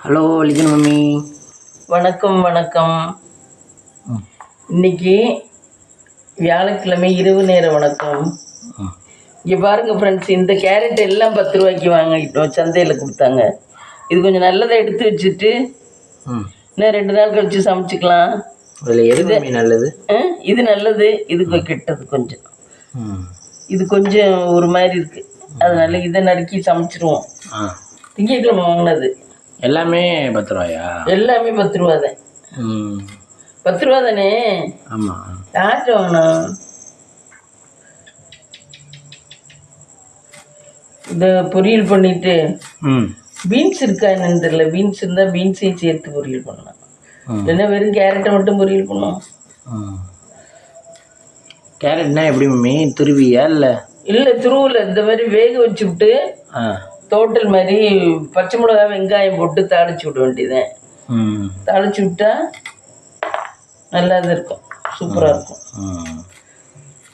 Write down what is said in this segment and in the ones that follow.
Hello லிஜன் mummy. வணக்கம் வணக்கம். இன்னைக்கு வியாழக்கிழமை இரவு நேர வணக்கம். இங்கே பாருங்கள் ஃப்ரெண்ட்ஸ், இந்த கேரட் எல்லாம் 10 ரூபாய்க்கு வாங்கிட்டோம், சந்தையில் கொடுத்தாங்க. இது கொஞ்சம் நல்லதை எடுத்து வச்சுட்டு இன்னும் 2 நாள் கழித்து சமைச்சிக்கலாம். அதில் எது நல்லது? இது நல்லது, இது கெட்டது கொஞ்சம். இது கொஞ்சம் ஒரு மாதிரி இருக்குது, அதனால இதை நறுக்கி சமைச்சிருவோம். திங்கட்கிழமை வாங்கினது எல்லாமே 10 ரூபாயா? எல்லாமே 10 ரூபா தான். 10 ரூபா தானே? ஆமாம். யார்கிட்ட வாங்கணும்? இந்த பொரியல் பண்ணிட்டு பீன்ஸ் இருக்கா என்னன்னு தெரியல. பீன்ஸ் இருந்தால் பீன்ஸையும் சேர்த்து பொரியல் பண்ணலாம், இல்லைன்னா வெறும் கேரட்டை மட்டும் பொரியல் பண்ணுவோம். கேரட்னா எப்படி மம்மி, துருவியா? இல்லை துருவில் இந்த மாதிரி வேக வச்சு விட்டு தோட்டல் மாதிரி பச்சை மிளகா வெங்காயம் போட்டு தாளிச்சு விட வேண்டியதேன். தாளிச்சு விட்டா நல்லா இருக்கும், சூப்பராக இருக்கும்.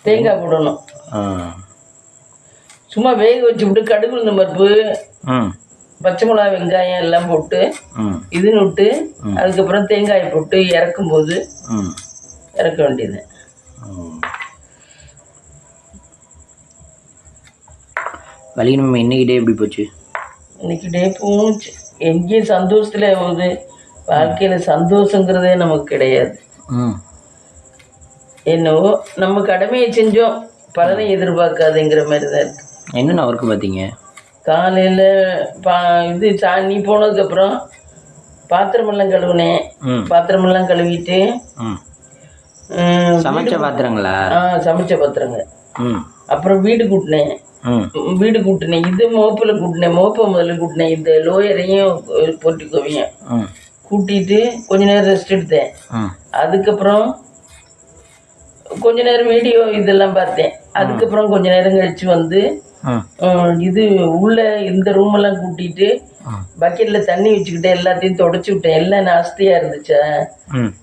தேங்காய் போடணும். சும்மா வேக வச்சு விட்டு கடுகு உளுந்த பருப்பு பச்சை மிளகா வெங்காயம் எல்லாம் போட்டு இதுன்னு விட்டு அதுக்கப்புறம் தேங்காயை போட்டு இறக்கும்போது இறக்க வேண்டியது. வழி நம்ம இன்னைக்கு டே எப்படி போச்சு? இன்னைக்கு டே போச்சு, எங்கேயும் சந்தோஷத்தில் போகுது. வாழ்க்கையில் சந்தோஷங்கிறதே நமக்கு கிடையாது. என்னவோ நம்ம கடமையை செஞ்சோம், பலனை எதிர்பார்க்காதுங்கிற மாதிரி தான் இருக்கு. என்னென்ன ஒர்க்கு பார்த்தீங்க? காலையில் நீ போனதுக்கப்புறம் பாத்திரமெல்லாம் கழுவுனேன். பாத்திரமெல்லாம் கழுவிட்டு சமைச்ச பாத்திரங்களா? சமைச்ச பாத்திரங்க. அப்புறம் வீடு கூட்டினேன். இது மோப்பில் கூட்டினேன், மோப்பை முதல்ல கூட்டினேன். இந்த லோயரையும் பொட்டிக்கோவையும் கூட்டிட்டு கொஞ்ச நேரம் ரெஸ்ட் எடுத்தேன். அதுக்கப்புறம் கொஞ்ச நேரம் வீடியோ இதெல்லாம் பார்த்தேன். அதுக்கப்புறம் கொஞ்ச நேரம் கழிச்சு வந்து இது உள்ள இந்த ரூமெல்லாம் கூட்டிட்டு பக்கெட்டில் தண்ணி வச்சுக்கிட்டேன். எல்லாத்தையும் தொடச்சி விட்டேன். எல்லாம் நாஸ்தியாக இருந்துச்சா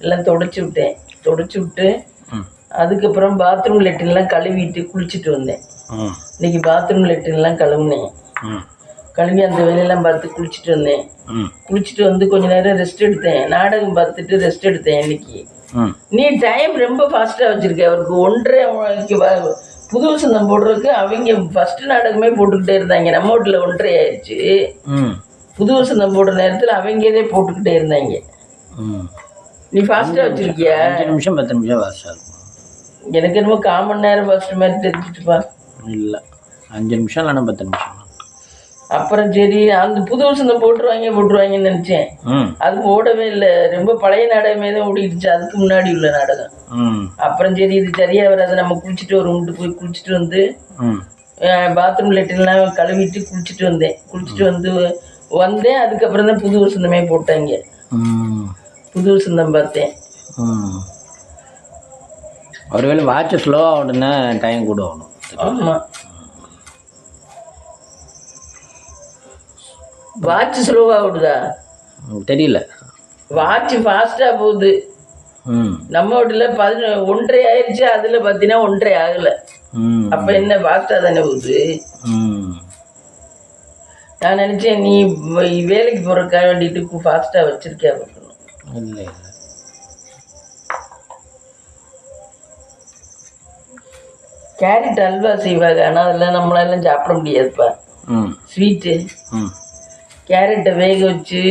எல்லாம் தொடச்சி விட்டு அதுக்கப்புறம் பாத்ரூம் லெட்டின்லாம் கழுவிட்டு குளிச்சுட்டு வந்தேன். இன்னைக்கு பாத்ரூம் லெட்டின்லாம் கழுவுனேன். கழுவி அந்த வேலையெல்லாம் பார்த்து குளிச்சுட்டு வந்தேன். குளிச்சுட்டு வந்து கொஞ்ச நேரம் ரெஸ்ட் எடுத்தேன். நாடகம் பார்த்துட்டு ரெஸ்ட் எடுத்தேன். இன்னைக்கு நீ டைம் ரொம்ப ஃபாஸ்ட்டாக வச்சுருக்க. அவருக்கு 1:30 புது வசந்தம் போடுறதுக்கு அவங்க ஃபஸ்ட்டு நாடகமே போட்டுக்கிட்டே இருந்தாங்க. நம்ம வீட்டில் 1:30 ஆயிடுச்சு. புது வசந்தம் போடுற நேரத்தில் அவங்களே போட்டுக்கிட்டே இருந்தாங்க. நீ ஃபாஸ்ட்டாக வச்சுருக்கியா? 5 நிமிஷம் 10 நிமிஷம் ஃபாஸ்ட்டாக இருக்கும். எனக்கு என்னமோ 1/4 மணி நேரம் ஃபஸ்ட்டு மாதிரி தெரிஞ்சுட்டுப்பா. இல்லை, 5 நிமிஷம் இல்லைன்னா 10 நிமிஷம். அப்புறம் சரி அந்த புது வசந்தம் போட்டுருவாங்கன்னு நினச்சேன். அது போடவே இல்லை. ரொம்ப பழைய நாடகமே தான் ஓடிடுச்சு, அதுக்கு முன்னாடி உள்ள நாடகம். அப்புறம் சரி இது சரியாக வராது, நம்ம குளிச்சுட்டு ஒரு ரூமுக்கு போய் குளிச்சுட்டு வந்து பாத்ரூம் லெட்டின்லாம் கழுவிட்டு குளிச்சுட்டு வந்தேன். அதுக்கப்புறம் தான் புது வசந்தமே போட்டாங்க. புது வசந்தம் பார்த்தேன். ஒருவேளை வாட்ச் ஸ்லோவாக உடனே டைம் கூட ஆகணும். ஆமாம், வாட்ச் ஸ்லோவாக விடுதா தெரியல. வாட்ச் ஃபாஸ்ட்டாக போகுது. நம்ம வீட்டில் 1:30 ஆயிடுச்சு, அதில் பார்த்தீங்கன்னா 1:30 ஆகலை. அப்போ என்ன ஃபாஸ்ட்டாக தானே போகுது. நான் நினச்சேன் நீ வேலைக்கு போகிறதுக்காக வேண்டிட்டு ஃபாஸ்ட்டாக வச்சுருக்கியா பார்க்கணும். இல்லை, கேரட் அல்வா செய்வாங்க, ஆனால் அதெல்லாம் நம்மளால சாப்பிட முடியாதுப்பா. ஸ்வீட்டு கேரட்டை வேக வச்சு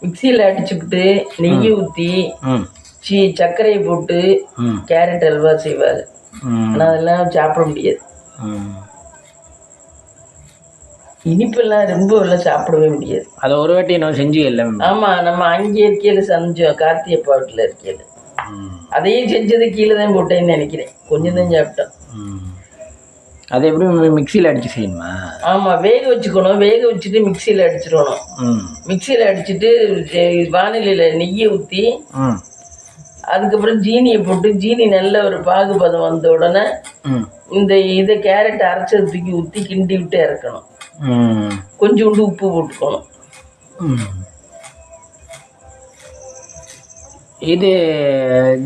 மிக்சியில் அடிச்சுக்கிட்டு நெய் ஊற்றி சர்க்கரையை போட்டு கேரட் அல்வா செய்வாங்க, ஆனால் அதெல்லாம் சாப்பிட முடியாது. இனிப்பெல்லாம் ரொம்ப எல்லாம் சாப்பிடவே முடியாது. அதை ஒரு வாட்டி நான் செஞ்சு இல்லை. ஆமாம், நம்ம அங்கே இருக்கையில் செஞ்சோம், கார்த்தியப்பா வீட்டில் இருக்கையில். அதையும் செஞ்சது கீழே தான் போட்டேன்னு நினைக்கிறேன். கொஞ்சம் தான் சாப்பிட்டோம். அதை எப்படி மிக்சியில் அடித்து செய்யணுமா? ஆமாம், வேக வச்சுக்கணும். வேக வச்சுட்டு மிக்சியில் அடிச்சிடணும். மிக்சியில் அடிச்சுட்டு வானிலையில் நெய்யை ஊற்றி அதுக்கப்புறம் ஜீனியை போட்டு ஜீனி நல்ல ஒரு பாகுபதம் வந்த உடனே இதை கேரட் அரைச்சது தூக்கி ஊற்றி கிண்டி விட்டு இறக்கணும். கொஞ்சோண்டு உப்பு போட்டுக்கணும். இது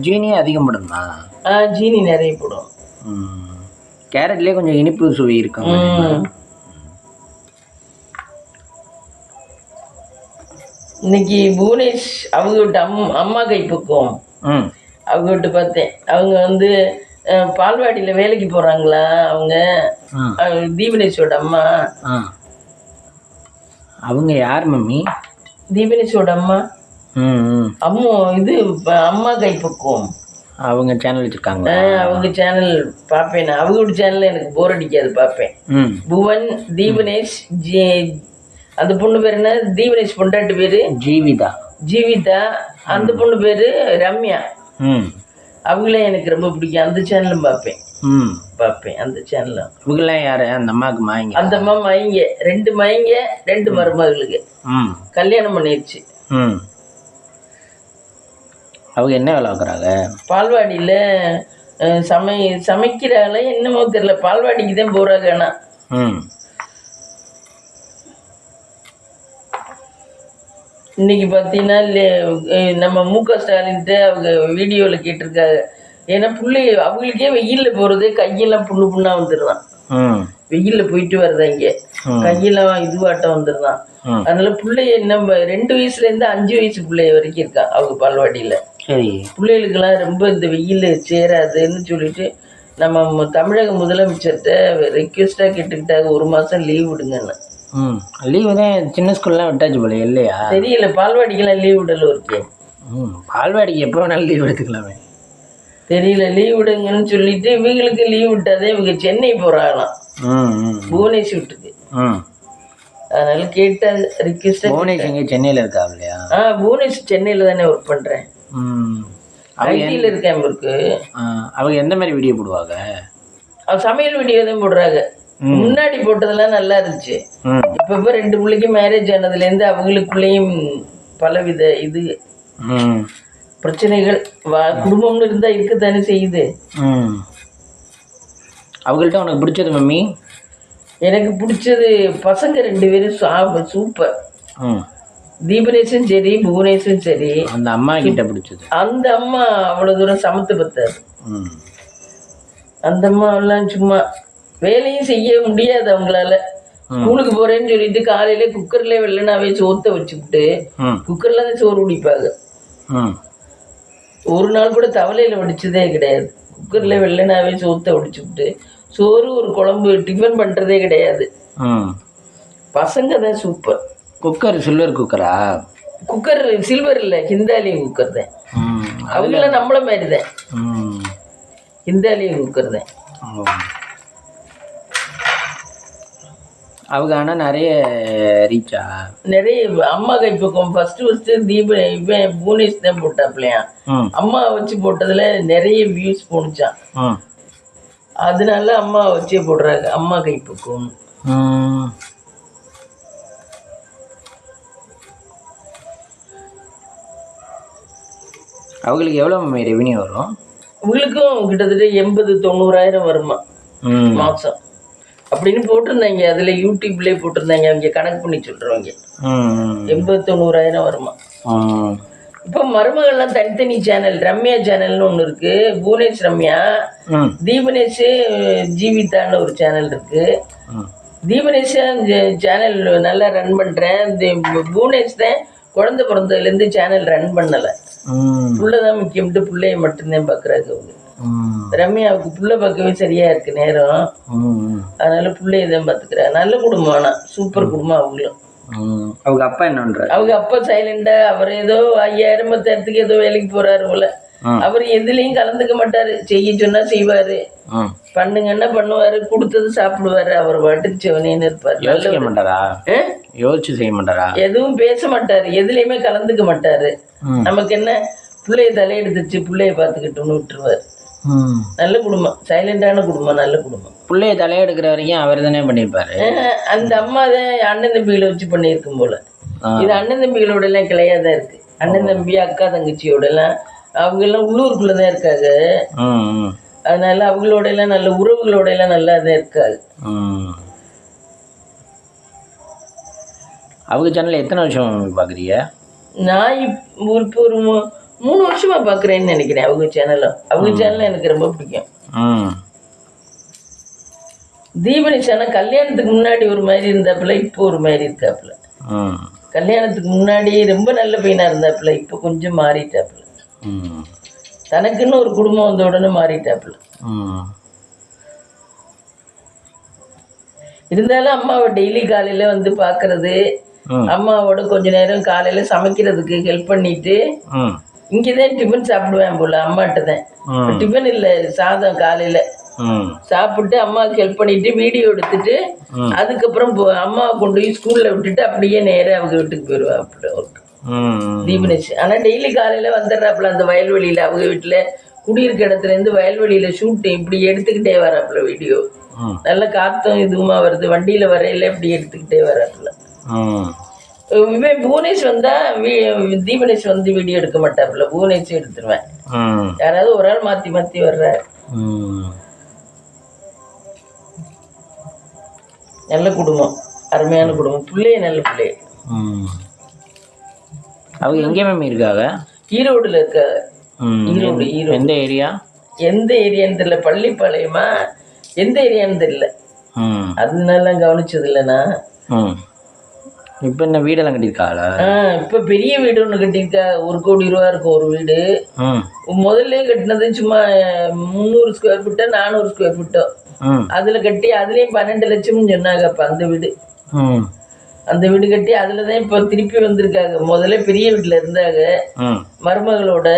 ஜீனி அதிகம் போடணுமா? ஜீனி நிறைய போடும். கேரட்லேயே கொஞ்சம் இனிப்பு சுவை இருக்கும். இன்னைக்கு புவனேஷ் அவங்க விட்டு அம்மா கைப்பக்குவம் ம் அவங்க விட்டு பார்த்தேன். அவங்க வந்து பால்வாடியில் வேலைக்கு போகிறாங்களா அவங்க, தீபனேஷோட அம்மா. அவங்க யார் மம்மி? தீபனேஷோட அம்மா. அம்மு இது அம்மா கைப்பக்குவம். அவங்க சேனல் வச்சுருக்காங்க. அவங்க சேனல் பார்ப்பேன் நான். அவங்களோட சேனலில் எனக்கு போர் அடிக்காது, பார்ப்பேன். புவன், தீபனேஷ், அந்த பொண்ணு பேர் என்ன? தீபனேஷ் பொண்டாட்டு பேர் ஜீவிதா. ஜீவிதா. அந்த பொண்ணு பேர் ரம்யா. அவங்களே எனக்கு ரொம்ப பிடிக்கும். அந்த சேனலும் பார்ப்பேன் அந்த சேனலும். இவங்கெல்லாம் யாரு? அந்த அம்மாவுக்கு மாயிங்க. அந்த அம்மா மாயிங்க, 2 மாயிங்க, 2 மருமகளுக்கு கல்யாணம் பண்ணிடுச்சு. அவங்க என்ன வேலை பார்க்குறாங்க? பால்வாடியில் சமைக்கிறாங்களே என்னமோ தெரியல, பால்வாடிக்கு தான் போகிறாங்க. ஆனால் இன்னைக்கு பார்த்தீங்கன்னா நம்ம MK ஸ்டாலின்ட்டு அவங்க வீடியோவில் கேட்டிருக்காங்க. ஏன்னா அவங்களுக்கே வெயிலில் போகிறதே கையெல்லாம் புண்ணாக வந்துடுறான். வெயிலில் போயிட்டு வருதாங்க, கையெல்லாம் இதுவாட்டம் வந்துடுறான். அதனால பிள்ளைய நம்ம 2 வயசுலேருந்து 5 வயசு பிள்ளைய வரைக்கும் இருக்கா அவங்க பால்வாடியில். பிள்ளைகளுக்கெல்லாம் ரொம்ப இந்த வெயில் சேராதுன்னு சொல்லிட்டு நம்ம தமிழக முதலமைச்சர்கிட்ட ரெக்வெஸ்டாக கேட்டுக்கிட்டாங்க, 1 மாதம் லீவ் விடுங்கன்னு. லீவு தான் சின்ன ஸ்கூல்லாம் விட்டாச்சு போல இல்லையா? தெரியல, பால்வாடிக்கெல்லாம் லீவ் விடல இருக்கு. பால்வாடிக்கு எப்போ வேணாலும் லீவ் எடுத்துக்கலாமே. தெரியல, லீவ் விடுங்கன்னு சொல்லிட்டு இவங்களுக்கு லீவ் விட்டாதே இவங்க சென்னை போகிறாங்களாம், புவனேஷ் வீட்டுக்கு. அதனால கேட்ட ரிக்வெஸ்ட். புவனேஷ் எங்கே சென்னையில் இருக்கா இல்லையா? புவனேஷ் சென்னையில் தானே ஒர்க் பண்ணுறேன். ஐடியில் இருக்கேன் இருக்கு. அவங்க எந்த மாதிரி வீடியோ போடுவாங்க? அவங்க சமையல் வீடியோ தான் போடுறாங்க. முன்னாடி போட்டதெல்லாம் நல்லா இருந்துச்சு. இப்ப 2 பிள்ளைக்கு மேரேஜ் ஆனதுலேருந்து அவங்களுக்குள்ளேயும் பலவித இது பிரச்சனைகள் குடும்பம்னு இருந்தா இருக்கத்தானே செய்யுது. அவங்கள்ட்ட உனக்கு பிடிச்சது மம்மி? எனக்கு பிடிச்சது பசங்க 2 பேரும் சூப்பர். தீபனேஷும் சரி, புவனேஷும் சரி. அந்த அம்மா கிட்ட பிடிச்சது? அந்த அம்மா அவ்வளவு தூரம் சமத்து பத்தாது. அந்த அம்மா எல்லாம் சும்மா வேலையும் செய்ய முடியாது அவங்களால. ஸ்கூலுக்கு போறேன்னு சொல்லிட்டு காலையில குக்கர்ல வெள்ளனாவே சோத்த வச்சுக்கிட்டு குக்கர்ல தான் சோறு குடிப்பாங்க. ஒரு நாள் கூட தவளையில வடிச்சதே கிடையாது. குக்கர்ல வெள்ளனாவே சோத்த வடிச்சுக்கிட்டு சோறு ஒரு குழம்பு டிஃபன் பண்றதே கிடையாது. பசங்க தான் சூப்பர். குக்கர் சில்வர் குக்கரா? குக்கர் சில்வர் இல்லை, ஹிந்தாலியன் குக்கர் தான். அவங்களாம் நம்மள மாதிரி தான், ஹிந்தாலியன் குக்கர் தான். அவங்க ஆனால் நிறைய ரீச்சா? நிறைய. அம்மா கைப்பக்கம் ஃபர்ஸ்ட் இவன் புவனேஷ் தான் போட்டாப்லையா. அம்மா வச்சு போட்டதுல நிறைய வியூஸ் போனுச்சான். அதனால அம்மா வச்சே போடுறாங்க, அம்மா கைப்பக்கம். அவங்களுக்கு எவ்வளோ ரெவென்யூ வரும்? உங்களுக்கும் கிட்டத்தட்ட 80-90 வருமா மாதம் அப்படின்னு போட்டிருந்தாங்க. அதில் யூடியூப்லேயே போட்டிருந்தாங்க, அவங்க கணக்கு பண்ணி சொல்கிறவங்க. 80-90 வருமா. இப்போ மருமகள்லாம் தனித்தனி சேனல், ரம்யா சேனல்னு ஒன்று இருக்கு, புவனேஷ் ரம்யா, தீபனேஷ் ஜீவிதான்னு ஒரு சேனல் இருக்கு. தீபனேஷ் சேனல் நல்லா ரன் பண்ணுறேன். புவனேஷ் தான் குழந்தை பிறந்ததுலேருந்து சேனல் ரன் பண்ணலை. புள்ளதான் முக்கியம்ட்டு பிள்ளைய மட்டும்தான் பார்க்குறாங்க அவங்க. ரம்யாவுக்கு புள்ள பார்க்கவே சரியா இருக்கு நேரம், அதனால பிள்ளைய தான் பார்த்துக்கிறாங்க. நல்ல குடும்பம், ஆனால் சூப்பர் குடும்பம் அவங்களும். அவங்க அப்பா என்ன பண்றாரு? அவங்க அப்பா சைலண்டா, அவர் ஏதோ 5000 ஏதோ வேலைக்கு போறாரு போல. அவர் எதுலையும் கலந்துக்க மாட்டாரு, செய்ய சொன்னா செய்வாரு, பண்ணுங்கன்னா பண்ணுவாரு, கொடுத்தது சாப்பிடுவாரு, அவர் பாட்டுக்கு செவனேன்னு இருப்பாரு. யோசிக்க மாட்டாரா? யோசிச்சு செய்ய மாட்டாரா? எதுவும் பேச மாட்டாரு, எதுலையுமே கலந்துக்க மாட்டாரு. நமக்கு என்ன, பிள்ளைய தலையெடுத்துச்சு பிள்ளைய பார்த்துக்கிட்டோன்னு விட்டுருவாரு. நல்ல குடும்பம், சைலண்டான குடும்பம், நல்ல குடும்பம். பிள்ளைய தலையெடுக்கிற வரைக்கும் அவர் தானே பண்ணியிருப்பாரு. அந்த அம்மா தான் அண்ணன் தம்பிகளை வச்சு பண்ணியிருக்கும் போல. இது அண்ணன் தம்பிகளோட எல்லாம் கிளையாதான் இருக்கு. அண்ணன் தம்பி அக்கா தங்கச்சியோட எல்லாம் அவங்க எல்லாம் உள்ளூருக்குள்ளதான் இருக்காங்க. அதனால அவங்களோட எல்லாம் நல்ல உறவுகளோட எல்லாம் நல்லா தான் இருக்காது. அவங்க சேனல் எத்தனை வருஷம் பாக்குறீங்க? நான் இப்போ ஒரு 3 வருஷமா பாக்குறேன்னு நினைக்கிறேன் அவங்க சேனலும். அவங்க சேனலும் எனக்கு ரொம்ப பிடிக்கும். தீபனேஷ் ஆனா கல்யாணத்துக்கு முன்னாடி ஒரு மாதிரி இருந்தாப்புல, இப்போ ஒரு மாதிரி இருக்காப்புல. ம் கல்யாணத்துக்கு முன்னாடி ரொம்ப நல்ல பையனாக இருந்தாப்புல, இப்போ கொஞ்சம் மாறிட்டாப்புல. ம் தனக்குன்னு ஒரு குடும்பம் வந்த உடனே மாறிட்டாப்புல. ம் இருந்தாலும் அம்மாவை டெய்லி காலையில் வந்து பார்க்கறது, ம் அம்மாவோட கொஞ்ச நேரம் காலையில் சமைக்கிறதுக்கு ஹெல்ப் பண்ணிட்டு ம் இங்கே தான் டிஃபன் சாப்பிடுவேன் போல், அம்மாட்ட தான். ம் டிஃபன் இல்லை, சாதம் காலையில் ம் சாப்பிட்டு அம்மாவுக்கு ஹெல்ப் பண்ணிட்டு வீடியோ எடுத்துட்டு அதுக்கப்புறம் அம்மாவை கொண்டு போய் ஸ்கூலில் விட்டுட்டு அப்படியே நேராக அவங்க வீட்டுக்கு போயிடுவேன். அப்படி ஒர்க் ம் தீபனேஷ். ஆனால் டெய்லி காலையில் வந்துடுறாப்புல அந்த வயல்வெளியில், அவங்க வீட்டில் குடியிருக்க இடத்துலேருந்து வயல்வெளியில் ஷூட்டு இப்படி எடுத்துக்கிட்டே வராப்புல வீடியோ. நல்ல காற்றும் இதுவுமா வருது, வண்டியில் வரையில இப்படி எடுத்துக்கிட்டே வராப்புல. இவன் புவனேஷ் வந்தால் தீபனேஷ் வந்து வீடியோ எடுக்க மாட்டாப்புல, புவனேஷ் எடுத்துருவேன். யாராவது ஒரு ஆள் மாற்றி மாற்றி வர்றாரு. நல்ல குடும்பம், அருமையான குடும்பம், பிள்ளைய நல்ல பிள்ளைய. அவங்க எங்கே மேம் இருக்காங்க? ஈரோடுல இருக்காங்க. ஈரோடு. எந்த ஏரியா? எந்த ஏரியான்னு தெரியல, பள்ளிப்பாளையமா எந்த ஏரியான்னு தெரியல, அதனால கவனிச்சது இல்லைண்ணா. இப்போ என்ன வீடெல்லாம் கட்டியிருக்காங்களா? இப்போ பெரிய வீடு ஒன்று கட்டியிருக்கா, 1 கோடி ரூபா இருக்கும் ஒரு வீடு. முதல்ல கட்டினது சும்மா 300 ஸ்கொயர் ஃபீட்டோ 400 ஸ்கொயர் ஃபீட்டோ அதில் கட்டி, அதுலேயும் 12 லட்சம்னு சொன்னாங்க. அப்போ அந்த வீடு கட்டி அதில் தான் இப்போ திருப்பி வந்திருக்காங்க. முதல்ல பெரிய வீட்டில் இருந்தாங்க மருமகளோட.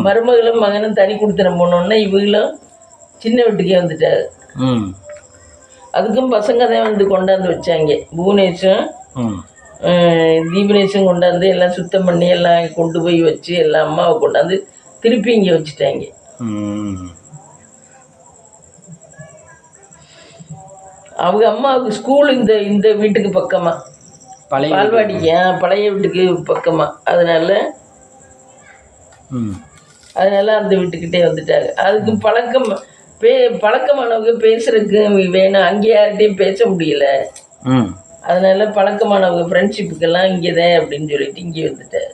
மருமகளும் மகனும் தனி கொடுத்துன போனோன்னா இவங்களும் சின்ன வீட்டுக்கே வந்துட்டாங்க. அதுக்கும் பசங்க தான் வந்து கொண்டாந்து வச்சாங்க. புவனேஷும் தீபனேஷும் கொண்டாந்து எல்லாம் சுத்தம் பண்ணி எல்லாம் கொண்டு போய் வச்சு எல்லாம் அம்மாவை கொண்டாந்து திருப்பி இங்கே வச்சுட்டாங்க. அவங்க அம்மாவுக்கு ஸ்கூல் இந்த வீட்டுக்கு பக்கமா, பால்வாடிக்கு பழைய வீட்டுக்கு பக்கமா, அதனால அந்த வீட்டுக்கிட்டே வந்துட்டாங்க. அதுக்கு பழக்கமானவங்க பேசுறதுக்கு வேணும், அங்கே யார்கிட்டையும் பேச முடியல. அதனால பழக்கமானவங்க ஃப்ரெண்ட்ஷிப்புக்கெல்லாம் இங்கே தான் அப்படின்னு சொல்லிட்டு இங்கே வந்துட்டார்.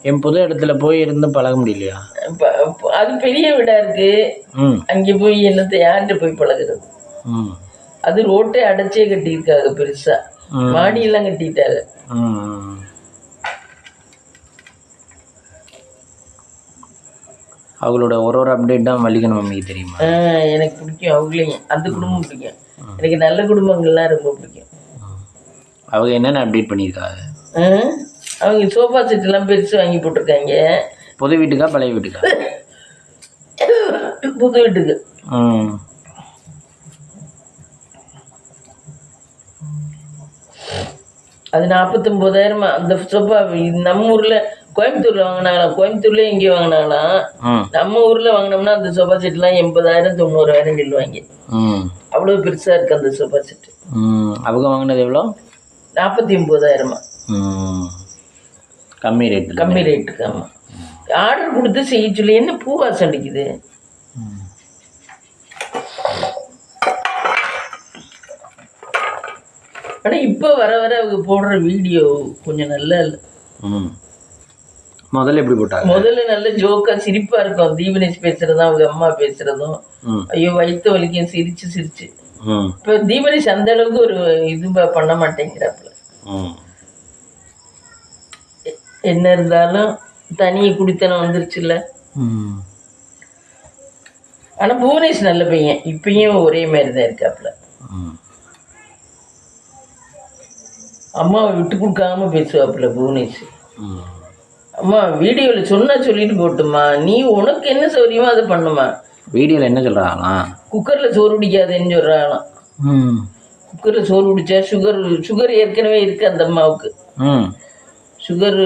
என் புது இடத்துல போய் இருந்து பழக முடியலையா? அது பெரிய வீடா இருக்கு, அங்கே போய் என்னத்தை யார்கிட்ட போய் பழகிறது? அது ரோட்டை அடைச்சே கட்டியிருக்காங்க, பெருசா மாடியெல்லாம் கட்டிட்டாங்க. அவங்களோட ஒரு அப்டேட் தான் மல்லிகன் மம்மிக்கு தெரியுமா? எனக்கு பிடிக்கும், அவங்களையும் அந்த குடும்பம் பிடிக்கும். எனக்கு நல்ல குடும்பங்கள்லாம் ரொம்ப பிடிக்கும். அவங்க என்னென்ன அப்டேட் பண்ணியிருக்காங்க? அவங்க சோஃபா செட்டெல்லாம் பெருசு வாங்கி போட்டிருக்காங்க. புது வீட்டுக்கா பழைய வீட்டுக்கா? புது வீட்டுக்கு. அது 49,000 அந்த சோஃபா. நம்ம ஊரில் கோயம்புத்தூரில் வாங்கினாங்களாம், கோயம்புத்தூர்லேயே எங்கேயும் வாங்கினாங்களாம். நம்ம ஊரில் வாங்கினோம்னா அந்த சோஃபா செட்லாம் 80,000 90,000 சொல்லுவாங்க. அவ்வளோ பெருசாக இருக்குது அந்த சோஃபா செட்டு. அவங்க வாங்கினது எவ்வளோ? 49,000. கம்மி ரேட்டுக்கு. ஆமாம், ஆர்டர் கொடுத்து செய்ய சொல்லி. என்ன பூவாசம் அடிக்குது? ஆனால் இப்போ வர அவங்க போடுற வீடியோ கொஞ்சம் நல்லா இல்லை. முதல்ல எப்படி போட்டாங்க? முதல்ல நல்ல ஜோக்கா சிரிப்பா இருக்கும். தீபனேஷ் பேசுறதும் அவங்க அம்மா பேசுறதும் ஐயோ வயிற்று வலிக்கும் சிரிச்சு. இப்போ தீபனேஷ் அந்த அளவுக்கு ஒரு இது பண்ண மாட்டேங்கிறாப்புல. என்ன இருந்தாலும் தனியை குடித்தனம் வந்துருச்சுல்ல. ஆனா புவனேஷ் நல்ல பையன், இப்பயும் ஒரே மாதிரி தான் இருக்காப்புல. அம்மாவை விட்டு கொடுக்காம பேசுவாப்புல புவனேஷ். அம்மா வீடியோவில் சொல்லிட்டு போட்டுமா, நீ உனக்கு என்ன சௌரியமோ அதை பண்ணுமா. வீடியோவில் என்ன சொல்கிறாங்களா? குக்கரில் சோறு பிடிக்காதுன்னு சொல்கிறாங்களாம். குக்கரில் சோறு பிடிச்சா சுகர் ஏற்கனவே இருக்குது அந்த அம்மாவுக்கு. சுகர்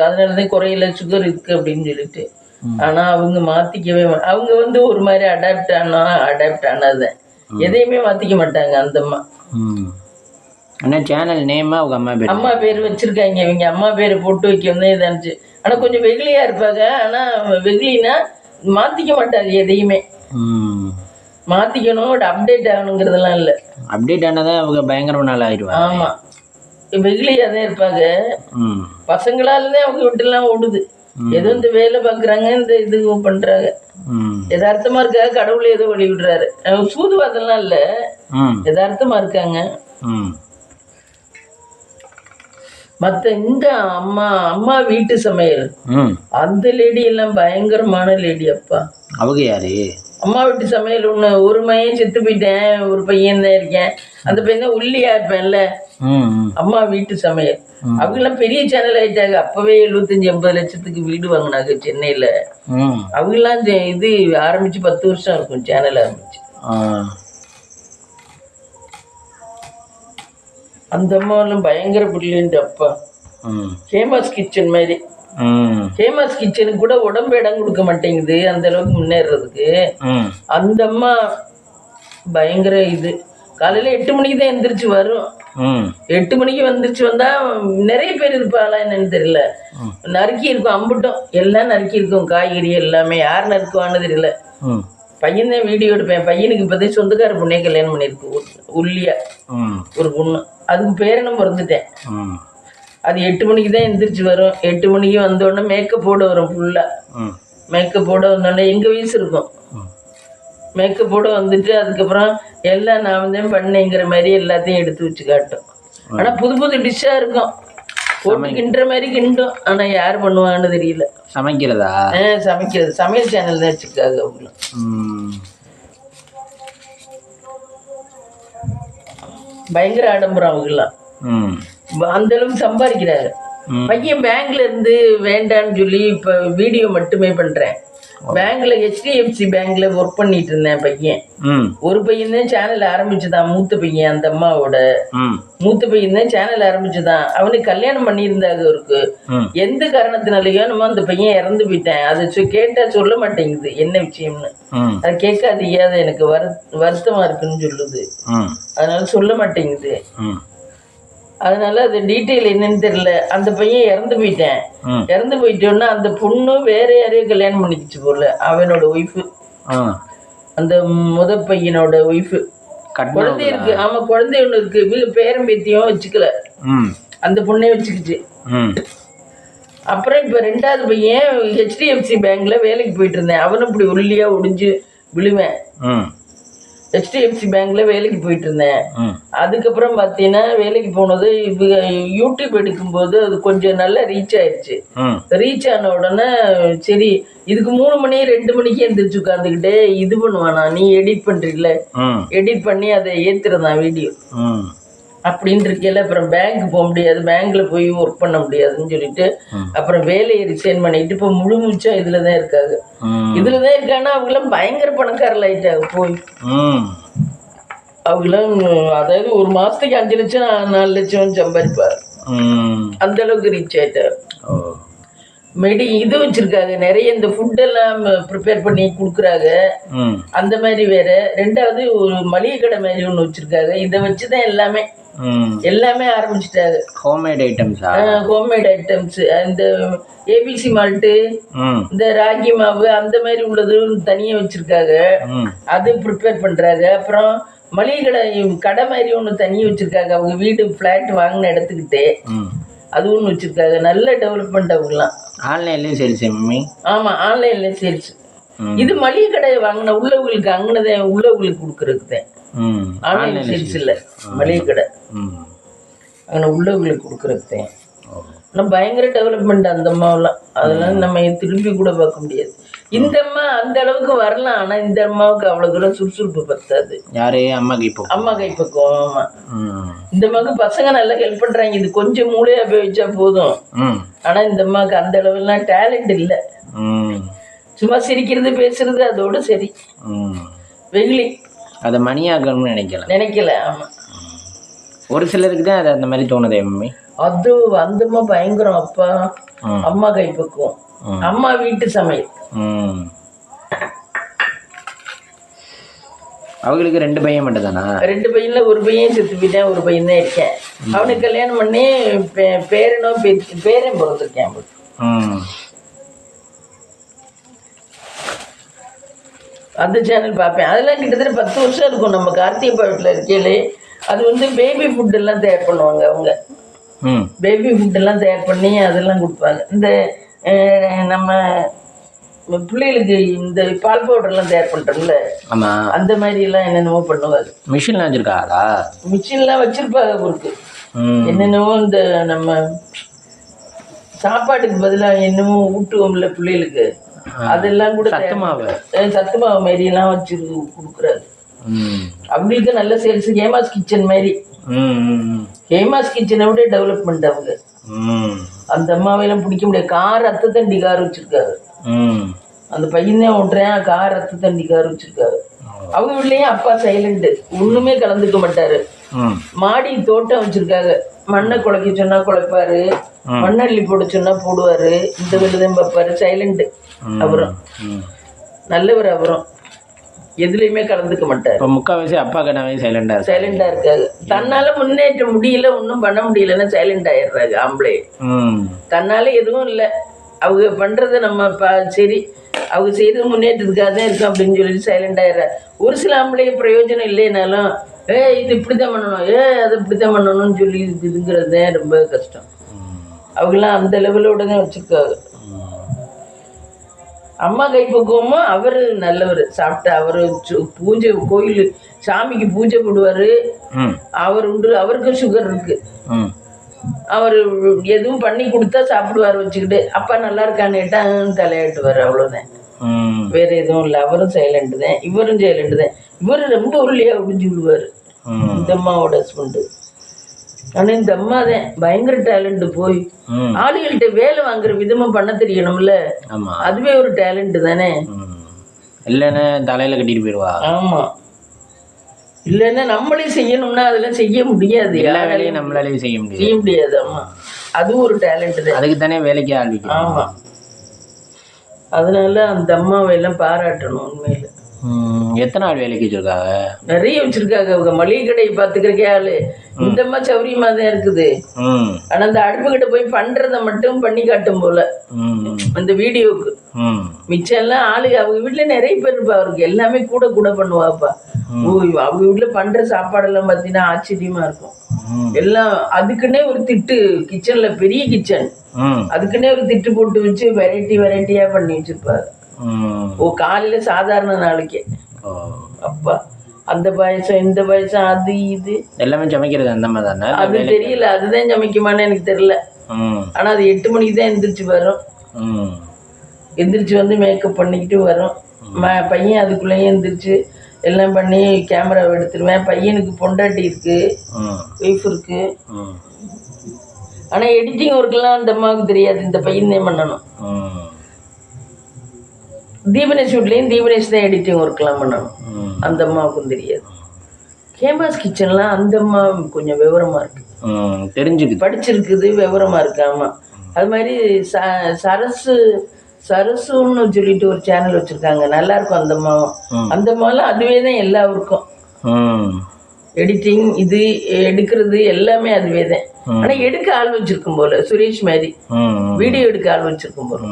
அதனால தான் குறையில சுகர் இருக்குது அப்படின்னு சொல்லிட்டு. ஆனால் அவங்க மாற்றிக்கவே அவங்க ஒரு மாதிரி அடாப்ட் ஆனதுதான். எதையுமே மாற்றிக்க மாட்டாங்க அந்த அம்மா. என்ன சேனல் நேம்? அவங்க அம்மா பேர் வச்சிருக்காங்க. இவங்க அம்மா பேரை போட்டு வைக்கணும் இதாச்சு. ஆனால் கொஞ்சம் வெகுளியா இருப்பாங்க. ஆனால் வெகுளினா மாற்றிக்க மாட்டாங்க எதையுமே. மாற்றிக்கணும், அப்டேட் ஆகணுங்கிறதெல்லாம் இல்லை. அப்டேட் ஆனதான் அவங்க பயங்கர நாள் ஆயிடுவாங்க. ஆமாம், வெகுளியாக தான் இருப்பாங்க. பசங்களால தான் அவங்க வீட்டுலாம் ஓடுது. ஏதோ இந்த வேலை பார்க்குறாங்க, இந்த இது பண்ணுறாங்க. யதார்த்தமாக இருக்காங்க, கடவுளே ஏதோ வழி விடுறாரு. சூதுவாதெல்லாம் இல்லை, யதார்த்தமாக இருக்காங்க. மற்ற இந்த அம்மா அம்மா வீட்டு சமையல் ம் அந்த லேடி எல்லாம் பயங்கரமான லேடி அப்பா. அவங்க யாரு? அம்மா வீட்டு சமையல் ஒன்று ஒரு பையன் செத்து போயிட்டேன், ஒரு பையன் தான் இருக்கேன். அந்த பையன் தான் ஒல்லியா இருப்பேன்ல. அம்மா வீட்டு சமையல் அவங்கெல்லாம் பெரிய சேனல் ஆயிட்டாங்க. அப்பவே 75-80 லட்சத்துக்கு வீடு வாங்கினாங்க சென்னையில. அவங்கெல்லாம் இது ஆரம்பிச்சு 10 வருஷம் இருக்கும் சேனல் ஆரம்பிச்சு. அந்த அம்மாவெல்லாம் பயங்கர பிரில்லியன்ட் அப்பா. ஃபேமஸ் கிச்சன் மாதிரி. ஃபேமஸ் கிச்சனுக்கு கூட உடம்பு இடம் கொடுக்க மாட்டேங்குது அந்த அளவுக்கு முன்னேறதுக்கு. அந்த அம்மா பயங்கர இது. காலையில 8 மணிக்கு தான் எந்திரிச்சு வரும். 8 மணிக்கு வந்துருச்சு வந்தா நிறைய பேர் இருப்பாளா என்னன்னு தெரியல. நறுக்கி இருக்கும், அம்புட்டும் எல்லாம் நறுக்கி இருக்கும், காய்கறி எல்லாமே. யார் நறுக்குவான்னு தெரியல. பையன் தான் வீடியோ எடுப்பேன். பையனுக்கு இப்போதைக்கு சொந்தக்கார பொண்ணே கல்யாணம் பண்ணியிருக்கு, உள்ளியா ஒரு பொண்ணு. அதுக்கு பேரனும் பிறந்துட்டேன். அது 8 மணிக்கு தான் எந்திரிச்சு வரும். 8 மணிக்கு வந்தோடனே மேக்கப் போட வரும். ஃபுல்லாக மேக்கப் போட வந்தோடனே எங்கள் வயசு இருக்கும். மேக்கப் போட வந்துட்டு அதுக்கப்புறம் எல்லாம் நான் தான் பண்ணேங்கிற மாதிரி எல்லாத்தையும் எடுத்து வச்சு காட்டும். ஆனால் புது புது டிஷ்ஷாக இருக்கும், போட்டு கிண்டுற மாதிரி கிண்டும். ஆனால் யார் பண்ணுவாங்கன்னு தெரியல. சமைக்கிறதா? சமைக்கிறது சமையல் சேனல் தான் வச்சுருக்காங்க அவங்களும். பயங்கர ஆடம்பரம் அவங்கெல்லாம். அந்த அளவுக்கு சம்பாதிக்கிறாரு. பையன் பேங்க்ல இருந்து வேண்டான்னு சொல்லி இப்ப வீடியோ மட்டுமே பண்றேன். பேங்க்ல HDFC பேங்க்ல ஒர்க் பண்ணிட்டு இருந்தேன். பையன் ஒரு பையன் தான் சேனல் ஆரம்பிச்சுதான், மூத்த பையன். அந்த அம்மாவோட மூத்த பையன் தான் சேனல் ஆரம்பிச்சுதான். அவனுக்கு கல்யாணம் பண்ணியிருந்தாங்க. அவருக்கு எந்த காரணத்தினாலயோ நம்ம அந்த பையன் இறந்து போயிட்டேன். அதை கேட்டா சொல்ல மாட்டேங்குது என்ன விஷயம்னு. அது கேட்காதீங்க, அது எனக்கு வருத்தமா இருக்குன்னு சொல்லுது. அதனால சொல்ல மாட்டேங்குது. அதனால அது டீட்டெயில் என்னன்னு தெரியல. அந்த பையன் இறந்து போயிட்டேன். இறந்து போயிட்டோன்னா அந்த பொண்ணு வேற யாரையும் கல்யாணம் பண்ணிக்கிச்சு போல. அவனோட ஒய்ஃபு, அந்த பையனோட ஒய்ஃபு. குழந்தை இருக்கு. ஆமா, குழந்தை ஒண்ணு இருக்கு. பேரம் பேத்தியும் வச்சுக்கல, அந்த பொண்ணே வச்சுக்கிச்சு. அப்புறம் இப்ப 2வது பையன் HDFC பேங்க்ல வேலைக்கு போயிட்டு இருந்தேன். அவனும் இப்படி ஒல்லியா ஒடிஞ்சு விழுவேன். HDFC பேங்க்ல வேலைக்கு போயிட்டு இருந்தேன். அதுக்கப்புறம் பார்த்தீங்கன்னா வேலைக்கு போனது யூடியூப் எடுக்கும்போது அது கொஞ்சம் நல்லா ரீச் ஆயிடுச்சு. ரீச் ஆன உடனே சரி இதுக்கு 3 மணி 2 மணிக்கு எந்திரிச்சு உட்காந்துக்கிட்டே இது பண்ணுவானா, நீ எடிட் பண்றீல்ல, எடிட் பண்ணி அதை ஏத்துறதான் வீடியோ அப்படின்னு இருக்கல. அப்புறம் பேங்க் போக முடியாது, பேங்க்ல போய் ஒர்க் பண்ண முடியாதுன்னு சொல்லிட்டு அப்புறம் வேலையை ரிசைன் பண்ணிட்டு இப்ப முழு மூச்சா இதுலதான் இருக்காங்க. இதுலதான் இருக்காங்கன்னா அவங்களாம் பயங்கர பணக்காரல் ஆயிட்டாங்க போய். அவங்களாம் அதாவது ஒரு மாசத்துக்கு 5 லட்சம் 4 லட்சம் சம்பாதிப்பாரு. அந்த அளவுக்கு ரீச் ஆயிட்டாரு. இது வச்சிருக்காங்க நிறைய. இந்த ஃபுட் எல்லாம் ப்ரிப்பேர் பண்ணி கொடுக்குறாங்க. அந்த மாதிரி வேற. 2வது ஒரு மளிகை கடை மாதிரி ஒண்ணு வச்சிருக்காங்க. இதை வச்சுதான் எல்லாமே ஆரம்பிச்சுட்டாங்க. Homemade items. இந்த ABC மால்ட்டு, இந்த ராகி மாவு அந்த மாதிரி உள்ளது தனியா வச்சிருக்காங்க. அது ப்ரிப்பேர் பண்றாங்க. அப்புறம் மளிகை கடை மாதிரி ஒண்ணு தனியா வச்சிருக்காங்க. அவங்க வீடு பிளாட் வாங்கின இடத்துக்கிட்டே அது ஒண்ணு வச்சிருக்காங்க. நல்ல டெவலப்மெண்ட் அவங்கலாம். ஆன்லைன்லயும் சேல்ஸ். ஆமா, ஆன்லைன்ல சேல்ஸ். இது மளிகை கடை வாங்கின உள்ளவங்களுக்கு அங்கனதே உள்ளவங்களுக்கு கொடுக்கறதுதான். ஆன்லைன் சேல்ஸ் இல்ல, மளிகை கடை அங்கே உள்ளவங்களுக்கு கொடுக்கறதுதான். ஆனால் பயங்கர டெவலப்மெண்ட் அந்த அம்மாவெல்லாம். அதெல்லாம் நம்ம திரும்பி கூட பார்க்க முடியாது. இந்த அம்மா அந்த அளவுக்கு வரலாம், ஆனா இந்த அம்மாவுக்கு அவ்வளவு தூரம் சுறுசுறுப்பு பத்தாது. யாரு? அம்மா கைப்பக்குவம். இந்த அம்மாவுக்கு பசங்க நல்லா ஹெல்ப் பண்றாங்க. இது கொஞ்சம் மூளையா உபயோகிச்சா போதும். ஆனா இந்த அம்மாவுக்கு அந்த அளவுலாம் டேலண்ட் இல்லை. சும்மா சிரிக்கிறது பேசுறது அதோட சரி. வெகுளி அதை மணியாக்கணும்னு நினைக்கல. ஆமா, ஒரு சிலருக்கு தான் அது அந்த மாதிரி தோணுதே மம்மி. அது அந்த அம்மா பயங்கரம் அப்பா. அம்மா கைப்பக்குவம், அம்மா வீட்டு சமையல். அவங்களுக்கு 2 பையன் மட்டும் தானா? 2 பையன்ல ஒரு பையன் செத்து போயிட்டேன், ஒரு பையன் தான் இருக்கேன். அவனுக்கு கல்யாணம் பண்ணி பேரனும் பேரன் பிறந்திருக்கேன். அந்த சேனல் பார்ப்பேன். அதெல்லாம் கிட்டத்தட்ட 10 வருஷம் இருக்கும். நம்ம கார்த்திகை வீட்டில் இருக்கையிலே அது பேபி ஃபுட் எல்லாம் தயார் பண்ணுவாங்க. அவங்க பேபி ஃபுட் எல்லாம் தயார் பண்ணி அதெல்லாம் கொடுப்பாங்க. இந்த நம்ம பிள்ளைகளுக்கு இந்த பால் பவுடர்லாம் தயார் பண்ணுறோம்ல, அந்த மாதிரி எல்லாம் என்னென்னமோ பண்ணுவாங்க. மிஷின்லாம் வச்சிருக்காங்களா? மிஷின்லாம் வச்சிருப்பாங்க. அவருக்கு என்னென்னவோ இந்த நம்ம சாப்பாட்டுக்கு பதிலாக என்னமோ ஊட்டுவோம்ல பிள்ளைகளுக்கு, அதெல்லாம் கூட சத்து மாவு மாதிரிலாம் வச்சு கொடுக்குறாரு. அவங்களுக்கு நல்ல சேல்ஸ். ஹேமாஸ் கிச்சன் மாதிரி. ஹேமாஸ் கிச்சனை விட டெவலப்மெண்ட் அவங்க. அந்த அம்மாவையெல்லாம் பிடிக்க முடியாது. கார் ரத்த தண்டி கார் வச்சிருக்காரு. அந்த பையனே ஓட்டுறேன், கார் ரத்த தண்டி கார் வச்சிருக்காரு. அவங்க வீட்லயும் அப்பா சைலண்ட், ஒண்ணுமே கலந்துக்க மாட்டாரு. மாடி தோட்டம் வச்சிருக்காங்க. மண்ணை குலைக்க சொன்னா குலைப்பாரு, மண்ணள்ளி போட சொன்னா போடுவாரு. இந்த வீடுதான் பார்ப்பாரு. சைலண்ட் அவரும், நல்லவர் அவரும். எதுலையுமே கலந்துக்க மாட்டாரு. முக்கால்வாசி அப்பா கண்ணாவே சைலண்டா இருக்காங்க. தன்னால முன்னேற்ற முடியல, ஒன்றும் பண்ண முடியலன்னா சைலண்ட் ஆயிடுறாங்க ஆம்பளை. தன்னால எதுவும் இல்லை, அவங்க பண்றத நம்ம சரி அவங்க செய்யறது முன்னேற்றத்துக்காக தான் இருக்கும் அப்படின்னு சொல்லிட்டு சைலண்ட் ஆயிடுறாரு. ஒரு சில ஆம்பளைக்கு பிரயோஜனம் இல்லைனாலும் இது இப்படித்தான் பண்ணணும், அது இப்படித்தான் பண்ணணும்னு சொல்லி இதுங்கிறது தான் ரொம்ப கஷ்டம். அவங்களாம் அந்த லெவலோட தான் வச்சிருக்காங்க. அம்மா கைப்பக்குவமா அவர் நல்லவர். சாப்பிட்டா அவரு பூஜை, கோயில் சாமிக்கு பூஜை போடுவாரு. அவர் உண்டு, அவருக்கு சுகர் இருக்கு. அவர் எதுவும் பண்ணி கொடுத்தா சாப்பிடுவார் வச்சுக்கிட்டு. அப்பா நல்லா இருக்கான்னு தலையாட்டுவார், அவ்வளோதான். வேற எதுவும் இல்லை. அவரும் சைலண்ட் தான், இவரும் சைலண்ட் தான். இவரு ரொம்ப உள்ளியா ஒடிஞ்சு விடுவார், இந்த அம்மாவோட ஹஸ்பண்டு. ஆனால் இந்த அம்மா தான் பயங்கர டேலண்ட். போய் ஆளுகள்கிட்ட வேலை வாங்குற விதமா பண்ண தெரியணும்ல, அதுவே ஒரு டேலண்ட் தானே. இல்லைன்னா தலையில கட்டிட்டு போயிடுவா. ஆமா, இல்லைன்னா நம்மளே செய்யணும்னா அதெல்லாம் செய்ய முடியாது. எல்லா வேலையும் நம்மளாலே செய்ய முடியாது. ஆமா, அதுவும் ஒரு டேலண்ட் தான். அதுக்கு தானே வேலைக்கு ஆரம்பிக்கும். ஆமா, அதனால அந்த அம்மாவை எல்லாம் பாராட்டணும் உண்மையில. எத்தனை ஆள் வேலைக்கு வச்சிருக்காங்க? நிறைய வச்சிருக்காங்க. அவங்க மளிகை கடையை பாத்துக்கிறக்கே ஆளு. இந்த அம்மா சௌரியமா தான் இருக்குது. ஆனா அந்த அடுப்பு கிட்ட போய் பண்றத மட்டும் பண்ணி காட்டும் போல அந்த வீடியோக்கு. மிச்சம் எல்லாம் ஆளுங்க அவங்க வீட்டுல நிறைய பேர் இருப்பா. அவருக்கு எல்லாமே கூட கூட பண்ணுவாப்பா. அவங்க வீட்டுல பண்ற சாப்பாடெல்லாம் பார்த்தீங்கன்னா ஆச்சரியமா இருக்கும். எல்லாம் அதுக்குன்னே ஒரு திட்டு, கிச்சன்ல பெரிய கிச்சன், அதுக்குன்னே ஒரு திட்டு போட்டு வச்சு வெரைட்டியா பண்ணி வச்சிருப்பாரு. காலையில சாதாரண நாளைக்கு அப்பா அந்த பாயசம் இந்த பாயசம் அது இது எல்லாமே சமைக்கிறது அந்த மாதிரி தானே. அது தெரியல, அதுதான் சமைக்குமான்னு எனக்கு தெரியல. ஆனா அது 8 மணிக்கு தான் எந்திரிச்சு வரும். எந்திரிச்சு வந்து மேக்கப் பண்ணிக்கிட்டு வரும். பையன் அதுக்குள்ளேயே எந்திரிச்சு எல்லாம் பண்ணி கேமராவை எடுத்துருவேன். பையனுக்கு பொண்டாட்டி இருக்கு, ஒய்ஃப் இருக்கு. ஆனா எடிட்டிங் ஒர்க்கெல்லாம் அந்த அம்மாவுக்கு தெரியாது, இந்த பையன் தான் பண்ணணும். தீபனேஷ் வீட்லேயும் தீபனேஷ் தான் எடிட்டிங் ஒர்க்லாம் பண்ணணும், அந்த அம்மாவுக்கும் தெரியாது. ஹேமாஸ் கிச்சன்லாம் அந்த அம்மா கொஞ்சம் விவரமா இருக்கு, தெரிஞ்சுக்கு படிச்சிருக்குது, விவரமா இருக்கு. ஆமா, அது மாதிரி சரசுன்னு சொல்லிட்டு ஒரு சேனல் வச்சிருக்காங்க, நல்லா இருக்கும் அந்த அம்மாவும். அந்த அம்மாலாம் அதுவே தான் எல்லா ஒர்க்கும், எடிட்டிங் இது எடுக்கிறது எல்லாமே அதுவே தான். ஆனா எடுக்க ஆள் வச்சிருக்கும் போல, சுரேஷ் மாதிரி வீடியோ எடுக்க ஆள் வச்சிருக்கும் போல.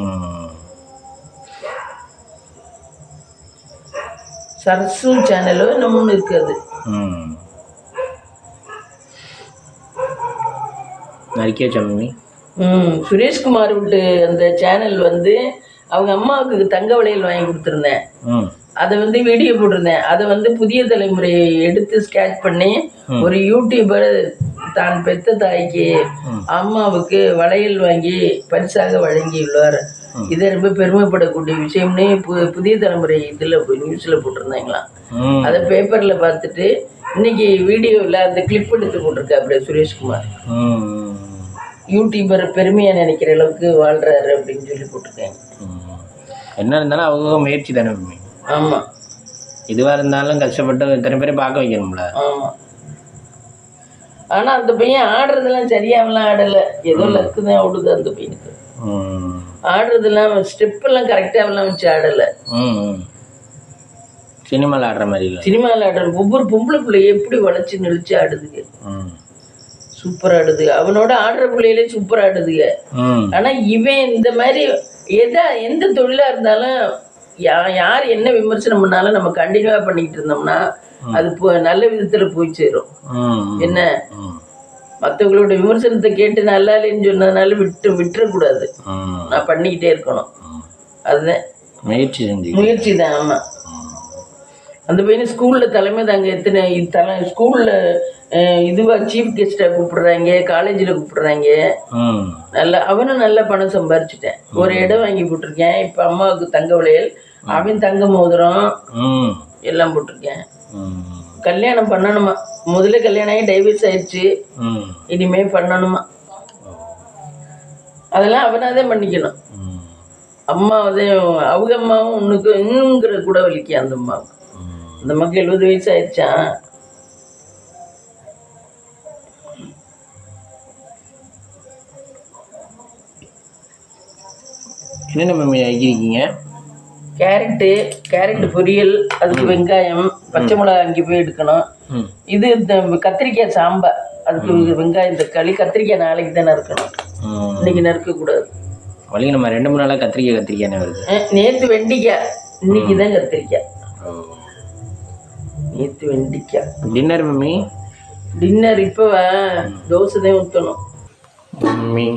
சரசு சேனலோ நம்ம இருக்காது. சுரேஷ்குமார் விட்டு அந்த சேனல் வந்து அவங்க அம்மாவுக்கு தங்க வளையல் வாங்கி கொடுத்துருந்தேன். அதை வந்து வீடியோ போட்டிருந்தேன். அதை வந்து புதிய தலைமுறையை எடுத்து ஸ்கேட்ச் பண்ணி ஒரு யூடியூபர் தான் பெத்த தாய்க்கு அம்மாவுக்கு வளையல் வாங்கி பரிசாக வழங்கியுள்ளார். இதை ரொம்ப பெருமைப்படக்கூடிய விஷயம்னு புதிய தலைமுறை இதில் நியூஸில் போட்டிருந்தாங்களாம். அதை பேப்பரில் பார்த்துட்டு இன்னைக்கு வீடியோவில் அந்த கிளிப் எடுத்து போட்டிருக்கா அப்படியே சுரேஷ்குமார். யூடியூபர் பெருமையாக நினைக்கிற அளவுக்கு வாழ்கிறாரு அப்படின்னு சொல்லி போட்டிருக்காங்க. என்ன இருந்தாலும் அவங்க முயற்சி தானே. ஆமாம், இதுவாக இருந்தாலும் கஷ்டப்பட்டு இத்தனை பேரை பார்க்க வைக்கணும்ல. ஆமாம், ஆனால் அந்த பையன் ஆடுறதெல்லாம் சரியாகலாம் ஆடலை, ஏதோ லக்கு தான் ஓடுது அந்த பையனுக்கு. ஆடுறதெல்லாம் ஸ்டெப்பெல்லாம் கரெக்டாகலாம் வச்சு ஆடலை. சினிமாவில் ஆடுற மாதிரி இல்லை, சினிமாவில் ஆடுற ஒவ்வொரு பொம்பளை பிள்ளைய எப்படி வளைச்சி நெளிச்சு ஆடுதுங்க, சூப்பராக ஆடுது. அவனோட ஆடுற பிள்ளையிலே சூப்பராக ஆடுதுங்க. ஆனால் இவன் இந்த மாதிரி எந்த தொழிலாக இருந்தாலும் யார் என்ன விமர்சனம் பண்ணாலும் நம்ம கண்டினியூவாக பண்ணிக்கிட்டு இருந்தோம்னா அது நல்ல விதத்தில் போய் சேரும். என்ன மற்றவங்களோட விமர்சனத்தை கேட்டு நல்லா இல்லைன்னு சொன்னதுனால விட்டுறக்கூடாது, நான் பண்ணிக்கிட்டே இருக்கணும். அதுதான் முயற்சி தான். ஆமாம், அந்த பையனை ஸ்கூலில் தலைமை தாங்க. ஸ்கூலில் இதுவா சீஃப் கெஸ்ட்டாக கூப்பிடுறாங்க, காலேஜில் கூப்பிடுறாங்க. நல்லா அவனும் நல்ல பணம் சம்பாரிச்சிட்டேன். ஒரு இடம் வாங்கி போட்டிருக்கேன். இப்போ அம்மாவுக்கு தங்க வளையல், அவன் தங்க மோதிரம் எல்லாம் போட்டிருக்கேன். கல்யாணம் பண்ணணுமா? முதல்ல கல்யாணம் ஆகி டைவர்ஸ் ஆயிடுச்சு. இனிமே பண்ணணுமா? அதெல்லாம் அவனாதான் பண்ணிக்கணும். அம்மா அவங்க அம்மாவும் உன்னுக்கு இன்னுங்கிற கூட வலிக்க அந்த அம்மாவுக்கு. அந்த அம்மாவுக்கு 70 வயசு ஆயிடுச்சான். என்னென்ன மம்மி ஆக்கியிருக்கீங்க? கேரட்டு பொரியல், அதுக்கு வெங்காயம், பச்சை மிளகா அங்கே போய் எடுக்கணும். இது இந்த கத்திரிக்காய் சாம்பார், அதுக்கு வெங்காயம் தக்காளி. கத்திரிக்காய் நாளைக்கு தான் நறுக்கணும், இன்னைக்கு நறுக்கக்கூடாது. வழிங்க நம்ம 2-3 நாளாக கத்திரிக்காய் வருது. நேற்று வெண்டிக்காய், இன்னைக்கு தான் கத்திரிக்காய். நேற்று வெண்டிக்காய். Dinner mummy? டின்னர் இப்போ தோசை தான் ஊற்றணும் மம்மி.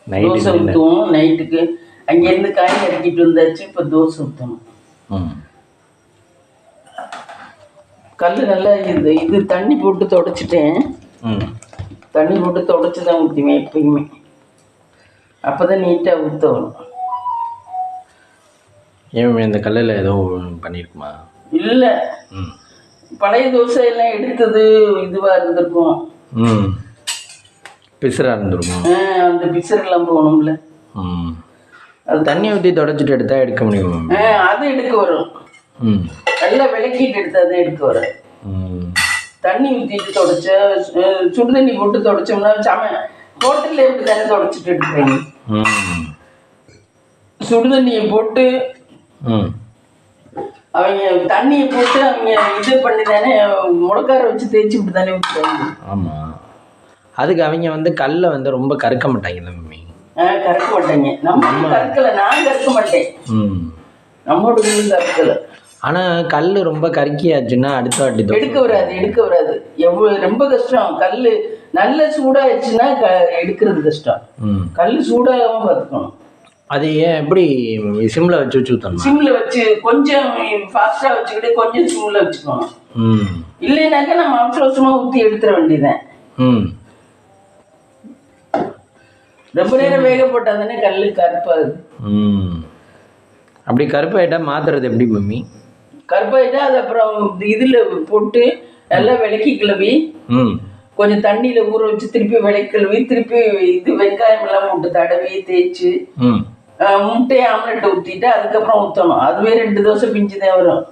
தோசை ஊற்றுவோம் நைட்டுக்கு. அங்கேருந்து காய் இறக்கிட்டு வந்தாச்சு. இப்போ தோசை ஊற்றணும். கல் நல்லா இது தண்ணி போட்டு தொடச்சிட்டேன். தண்ணி போட்டு தொடச்சி தான் ஊற்றுவேன் எப்பயுமே. அப்போ தான் நீட்டாக ஊற்ற வரும். ஏன் இந்த கல்லில் ஏதோ பண்ணியிருக்குமா? இல்லை, பழைய தோசை எல்லாம் எடுத்தது இதுவாக இருந்திருக்கும். பிசராக இருந்திருக்கும். அந்த பிசரெல்லாம் போகணும்ல. அது தண்ணி ஊற்றி தொடச்சிட்டு எடுத்தா எடுக்க முடியுமா? அது எடுக்க வரும். நல்லா விளக்கிட்டு எடுத்தா தான் எடுக்க வரும். தண்ணி ஊற்றிட்டு தொடச்ச, சுடுதண்ணி போட்டு தொடச்சோம்னா ஹோட்டலில் எப்படி தானே தொடச்சிட்டு எடுக்கிறீங்க. சுடுதண்ணியை போட்டு அவங்க தண்ணியை போட்டு அவங்க இது பண்ணி தானே முளக்கார வச்சு தேய்ச்சி விட்டு தானே ஊற்றுறாங்க. ஆமாம், அதுக்கு அவங்க கல்லை ரொம்ப கறக்க மாட்டாங்கல்ல மம்மி? கறக்க மாட்டாங்க. நம்ம கறக்கலை, நான் கறக்க மாட்டேன். நம்மளோட வீடு கறக்கலை. ஆனால் கல் ரொம்ப கருக்கியாச்சுன்னா அடுத்த வாட்டி எடுக்க வராது. ரொம்ப கஷ்டம். கல் நல்ல சூடாச்சுன்னா எடுக்கிறது கஷ்டம். கல் சூடாகாம பார்த்துக்கணும். அது ஏன் எப்படி சிம்ல வச்சு ஊற்றணும்? சிம்ல வச்சு கொஞ்சம் ஃபாஸ்டா வச்சுக்கிட்டு கொஞ்சம் சிம்ல வச்சுக்கணும். இல்லைனாக்கா நம்ம அவசரமா ஊற்றி எடுத்துட வேண்டியதான். ரொம்ப நேரம் வேக போட்டா தானே கல் கருப்பாது. அப்படி கருப்பாயிட்டா மாத்துறது எப்படி மம்மி? கருப்பாயிட்டா அது அப்புறம் இதுல போட்டு நல்லா விளக்கி கிளவி கொஞ்சம் தண்ணியில ஊற வச்சு திருப்பி விளக்கி கிளவி திருப்பி இது வெங்காயம் எல்லாம் போட்டு தடவி தேய்ச்சி முட்டையை ஆம்லெட் ஊற்றிட்டு அதுக்கப்புறம் ஊற்றணும். அதுவே 2 தோசை பிஞ்சுதான் வரும்.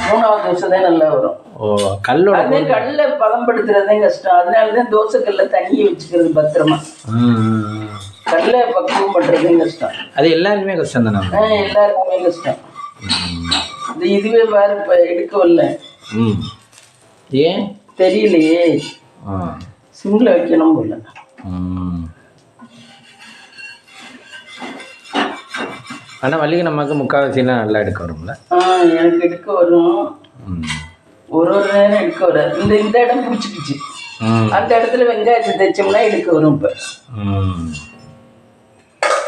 3ஆவது தோசை தான் நல்லா வரும். அதே கல்ல பதம்படுத்துறதே கஷ்டம். அதனாலதான் தோசை கல்ல தண்ணியை வச்சுக்கிறது பத்திரமா. கல்ல பக்குவம் பண்றதே கஷ்டம். அது எல்லாருக்குமே கஷ்டம் தானே? எல்லாருக்குமே கஷ்டம். இதுவே பாரு இப்ப எடுக்கவில்லை. ஏன் தெரியலையே. சிம்ல வைக்கணும் போல. ஆனால் வள்ளிக்கு நமக்கு முக்கால்வாசிலாம் நல்லா எடுக்க வரும்ல? எனக்கு எடுக்க வரும். ஒரு நேரம் எடுக்க வராது. இந்த இடம் பிடிச்சிக்கிச்சு. அந்த இடத்துல வெங்காயத்தை தைச்சோம்னா எடுக்க வரும். இப்போ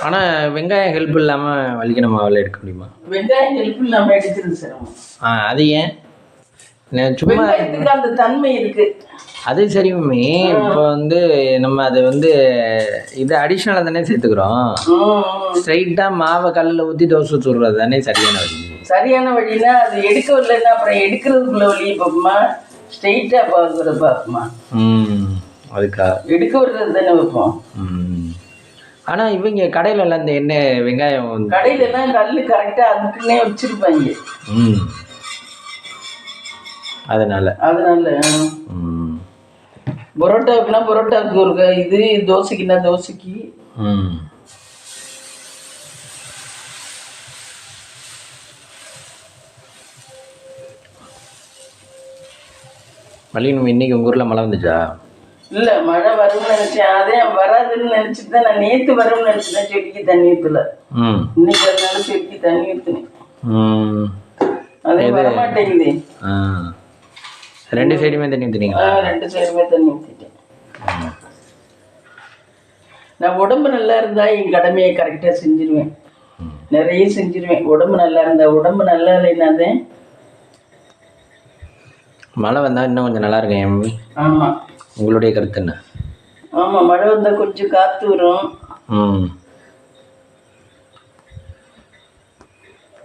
ஆனால் வெங்காயம் ஹெல்ப் இல்லாமல் வள்ளிக்கு நம்ம அவளை எடுக்க முடியுமா? வெங்காயம் ஹெல்ப் இல்லாமல் எடுக்கிறது சிரமம். அது ஏன்? சும்மா அந்த தன்மை இருக்கு. அது சரி மம்மி. இப்போ நம்ம அதை இது அடிஷ்னலாக தானே சேர்த்துக்கிறோம். ஸ்ட்ரைட்டாக மாவை கல்லில் ஊற்றி தோசை சுடுறது தானே சரியான வழி. சரியான வழின்னா அது எடுக்க வரலன்னா அப்புறம் எடுக்கிறதுக்குள்ள வழி பார்ப்போமா, ஸ்ட்ரைட்டாக பார்க்குறது பார்ப்போமா? அதுக்கா எடுக்க வர்றது தானே வைப்போம். ஆனால் இவங்க கடையிலலாம் இந்த எண்ணெய் வெங்காயம் கடையிலலாம் கல் கரெக்டாக அதுக்குன்னே வச்சுருப்பாங்க. அதனால பரோட்டாவுக்குனா பரோட்டாவுக்கு ஒரு இது, தோசைக்குன்னா தோசைக்கு. மல்லி நம்ம இன்னைக்கு உங்கள் ஊரில் மழை வந்துச்சா? இல்லை, மழை வரும்னு நினச்சேன். அதே வராதுன்னு நினச்சிட்டு தான் நான் நேற்று வரும்னு நினச்சிட்டேன். செடிக்கு தண்ணி ஊற்றல. இன்னைக்கு அதனால செடிக்கு தண்ணி ஊற்றுனேன். அதே வரமாட்டேங்குது. 2 சைடுமே தண்ணி ஊற்றுனீங்களா? 2 சைடுமே தண்ணி ஊற்றிட்டேன். நான் உடம்பு நல்லா இருந்தா என் கடமையை கரெக்டாக செஞ்சிருவேன். நிறைய செஞ்சிருவேன். உடம்பு நல்லா இருந்தா. உடம்பு நல்லா இல்லைன்னாதே மழை வந்தால் இன்னும் கொஞ்சம் நல்லா இருக்கும் என் மம்மி. ஆமாம். உங்களுடைய கருத்து என்ன? ஆமாம், மழை வந்தால் கொஞ்சம் காற்று வரும். ம்.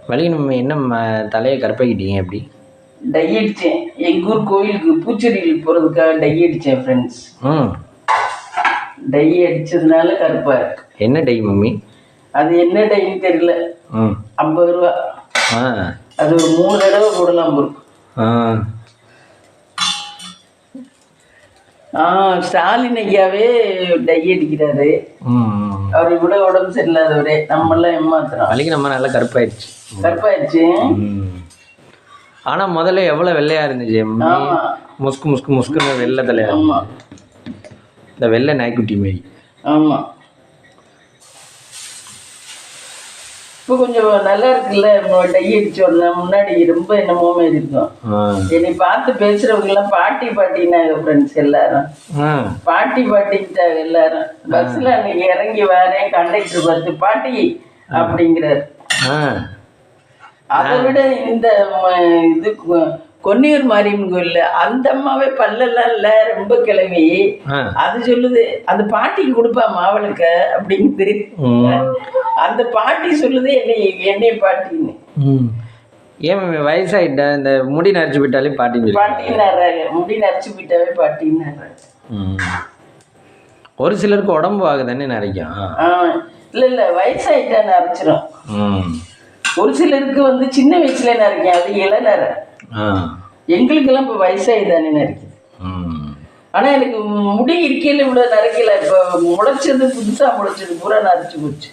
வலிக்கு நம்ம என்ன தலையை கருப்பாக்கிட்டீங்க எப்படி? டை அடித்தேன். எங்கள் ஊர் கோயிலுக்கு பூச்செடியில் போகிறதுக்காக டை அடித்தேன் ஃப்ரெண்ட்ஸ். ம். டை அடித்ததுனால கருப்பாக இருக்கு. என்ன டை மம்மி? அது என்ன டைன்னு தெரியல. 50 ரூபா. அது ஒரு 3 தடவை போடலாம் போகும். ஸ்டாலின் ஐயாவே டை அடிக்கிறாரு. அவர் இவ்வளோ உடம்பு சரியில்லாதவரே. நம்மளாம் ஏமாத்துறோம். வலிக்கு நம்ம நல்லா கருப்பாயிடுச்சு. ஆனால் முதல்ல எவ்வளோ வெள்ளையா இருந்துச்சு. முஸ்கு முஸ்கு முஸ்குன்னு வெள்ளை தலையா. இந்த வெள்ளை நாய்க்குட்டி மாரி. ஆமாம், இப்போ கொஞ்சம் நல்லா இருக்குல்ல. டை அடிச்சு வரலாம். முன்னாடி ரொம்ப என்னமோ மாதிரி இருக்கும். என்னை பார்த்து பேசுறவங்க எல்லாம் பாட்டி பாட்டின்னாங்க ஃப்ரெண்ட்ஸ். எல்லாரும் பாட்டி பாட்டிக்கிட்டாங்க எல்லாரும். பஸ்ல அன்னைக்கு இறங்கி வரேன், கண்டக்டர் பார்த்து பாட்டி அப்படிங்கிறாரு. அதை விட இந்த இது கொன்னியூர் மாரியம்மன் கோயில்ல அந்த அம்மாவே பல்லெல்லாம் இல்ல, ரொம்ப கிளவி. அது சொல்லுது அந்த பாட்டிக்கு கொடுப்பா மாவளுக்க அப்படிங்குது. அந்த பாட்டி சொல்லுது என்னை பாட்டின்னு. ஏன் வயசாயிட்ட இந்த முடி நரைச்சு போயிட்டாலே பாட்டின்னாரு. முடி நரைச்சு போயிட்டாவே பாட்டின்னாரு. ஒரு சிலருக்கு உடம்பு ஆகுதானே நரைக்கும். இல்ல வயசாயிட்டா நரைச்சிடும். ஒரு சிலருக்கு சின்ன வயசுல நரைக்கும். அது இளநரை. எங்களுக்கெல்லாம் இப்போ வயசாயிதானே நரைக்குது. ஆனா எனக்கு முடி இருக்கையில இவ்வளவு நரைக்கல. இப்போ முளைச்சது, புதுசா முளைச்சது பூரா நரைச்சு போச்சு.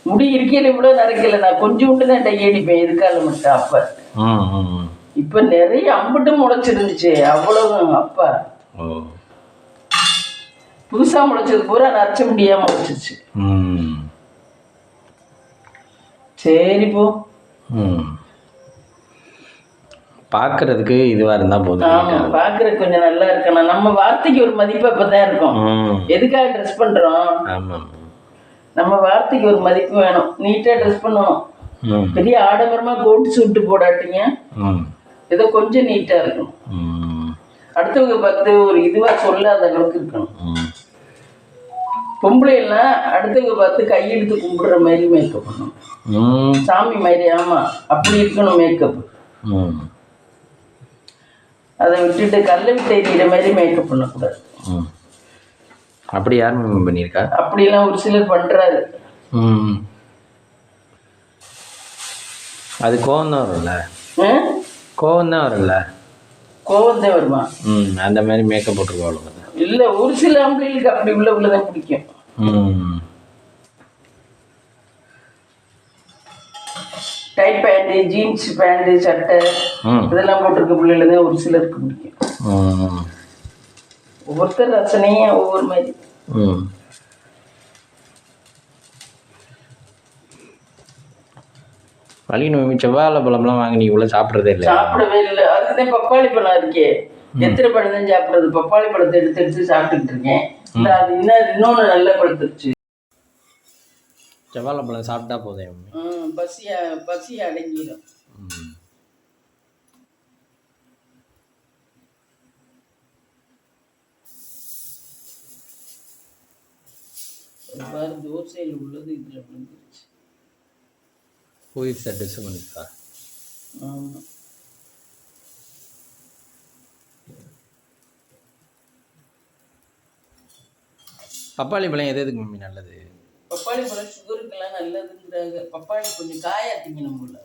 முடி இருக்கையில இவ்வளவு நரைக்கல. நான் கொஞ்சோண்டு தான் டை அடிப்பேன் எதுக்கால மட்டும். அப்ப இப்ப நிறைய அம்பட்டும் முளைச்சிருந்துச்சு. அவ்வளவு அப்பா புதுசா முளைச்சது பூரா நரைச்ச முடியாம முளைச்சிச்சு. சரி போ. பார்க்கறதுக்கு இதுவாக இருந்தால் போதும். ஆமாம், பார்க்கறதுக்கு கொஞ்சம் நல்லா இருக்கணும். நம்ம வார்த்தைக்கு ஒரு மதிப்பு அப்போ தான் இருக்கும். எதுக்காக ட்ரெஸ் பண்ணுறோம்? ஆமாம், நம்ம வார்த்தைக்கு ஒரு மதிப்பு வேணும். நீட்டாக ட்ரெஸ் பண்ணணும். பெரிய ஆடம்பரமாக கோட்டு சூட்டு போடாட்டிங்க, ஏதோ கொஞ்சம் நீட்டாக இருக்கணும். அடுத்தவங்க பார்த்து ஒரு இதுவாக சொல்லாத அளவுக்கு இருக்கணும். பொம்பளைலாம் அடுத்தவங்க பார்த்து கையெழுத்து கும்பிடுற மாதிரி மேக்கப் பண்ணணும். சாமி மாதிரி. ஆமாம், அப்படி இருக்கணும் மேக்கப். அதை விட்டுட்டு கல்லை விட்டு எறிகிற மாதிரி மேக்கப் பண்ணக்கூடாது. அப்படி யாரும் பண்ணியிருக்கா? அப்படிலாம் ஒரு சிலர் பண்ணுறாரு. அது கோவம் தான் வரும்ல. கோவம் தான் வரும்ல. கோவம் தான் வருமா? அந்த மாதிரி மேக்கப் போட்டுருக்கோம். இல்லை, ஒரு சில ஆம்பளைகளுக்கு அப்படி உள்ளதான் பிடிக்கும். டைட் பேண்ட்டு, ஜீன்ஸ் பேண்ட்டு, சட்டை இதெல்லாம் போட்டிருக்க பிள்ளைல தான் ஒரு சிலருக்கு பிடிக்கும். ஒவ்வொருத்தர் ரசனையும் ஒவ்வொரு மாதிரி. வலி நோய் செவ்வாழை பழம்லாம் வாங்கி நீ இவ்வளோ சாப்பிட்றதே இல்லை? சாப்பிடவே இல்லை. அதுக்குதான் பப்பாளி பழம் இருக்கே. எத்தனை பழம் தான் சாப்பிட்றது? பப்பாளி பழத்தை எடுத்து சாப்பிட்டுக்கிட்டு இருக்கேன். அது இன்னொன்று நல்லா பழுத்துருச்சு. செவ்வாழை பழம் சாப்பிட்டா போதும். பசி அடங்கிடும். தோசையில் உள்ளது இதில் விழுந்துருச்சு. போயிடுச்சா? டிஸ் பண்ணிச்சா? ஆமாம். பப்பாளி பழம் எதுக்கு மம்மி நல்லது? பப்பாளி பழம் சுகருக்கெல்லாம் நல்லதுங்கிறாங்க. பப்பாளி கொஞ்சம் காயாட்டிங்க நம்மள.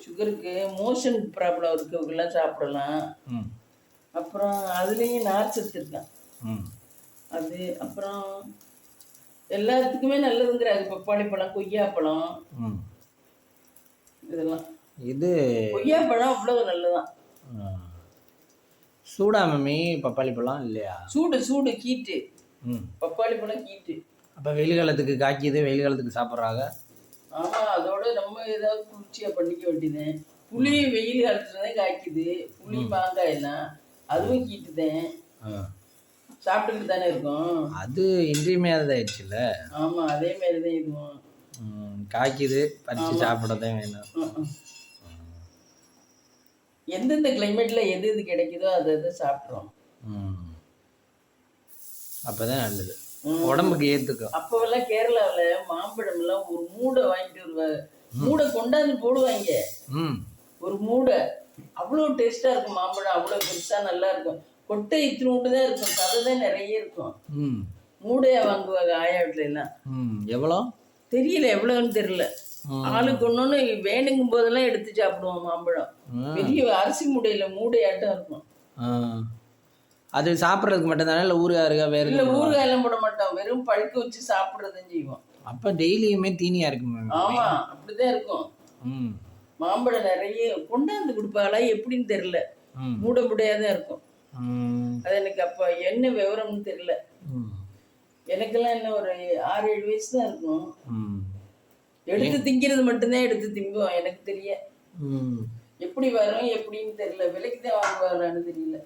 சுகருக்கு மோஷன் ப்ராப்ளம் இருக்கவங்கெல்லாம் சாப்பிடலாம். அப்புறம் அதுலேயும் நார் சத்து இருக்கான். அது அப்புறம் எல்லாத்துக்குமே நல்லதுங்கிறாங்க. பப்பாளி பழம், கொய்யாப்பழம், இதெல்லாம். கொய்யாப்பழம் அவ்வளவு நல்லதான். சூடா மம்மி பப்பாளி பழம் இல்லையா? சூடு கீட்டு. பப்பாளி பழம் கீட்டு. அப்போ வெயில் காலத்துக்கு காய்க்குது, வெயில் காலத்துக்கு சாப்பிட்றாங்க. ஆமாம், அதோட நம்ம ஏதாவது குளிர்ச்சியாக பண்ணிக்க வேண்டியது. புளி வெயில் காலத்துல தான் காய்க்குது. புளி, மாங்காய் எல்லாம் அதுவும் கீட்டுதேன். சாப்பிட்டுக்கிட்டு தானே இருக்கும். அது இன்றியமையாததாயிடுச்சுல்ல. ஆமாம், அதே மாதிரி தான் இதுவும். காய்க்குது, பறித்து சாப்பிட தான் வேணும். எந்தெந்த கிளைமேட்ல எது எது கிடைக்குதோ அதை அதை சாப்பிட்றோம். அப்பதான் நல்லது, உடம்புக்கு ஏத்துக்கும். அப்போவெல்லாம் கேரளாவில் மாம்பழம் எல்லாம் ஒரு மூடை வாங்கிட்டு வருவாங்க, மூடை கொண்டாந்து போடுவாங்க. ஒரு மூடை அவ்வளோ டேஸ்டா இருக்கும். மாம்பழம் அவ்வளோ பெருசா நல்லா இருக்கும். கொட்டை இத்தினோண்டு தான் இருக்கும், சதை தான் நிறைய இருக்கும். மூடையா வாங்குவாங்க ஆயா வீட்டுல எல்லாம். எவ்வளோ தெரியல, எவ்வளோன்னு தெரியல. ஆளுக்கு ஒன்னொன்னு வேணுங்கும் போதெல்லாம் எடுத்து சாப்பிடுவோம் மாம்பழம். பெரிய அரிசி மூடையில மூடையாட்டம் இருக்கும். அது சாப்பிட்றதுக்கு மட்டும் தானே, இல்லை ஊறுகாய் வேற? இல்லை, ஊறுகாயெல்லாம் போட மாட்டோம், வெறும் பழுக்க வச்சு சாப்பிட்றதும் செய்வோம். அப்போ டெய்லியுமே தீனியா இருக்கும். ஆமா, அப்படிதான் இருக்கும். மாம்பழம் நிறைய கொண்டாந்து கொடுப்பாளா எப்படின்னு தெரியல, மூட மூடையாதான் இருக்கும். அது எனக்கு அப்ப என்ன விவரம்னு தெரியல. எனக்கெல்லாம் என்ன ஒரு 6-7 வயசு தான் இருக்கும். எடுத்து திங்கிறது மட்டும்தான் எடுத்து திங்குவோம். எனக்கு தெரிய எப்படி வரும் எப்படின்னு தெரியல. விலைக்கு தான் வாங்குவாங்களான்னு தெரியல.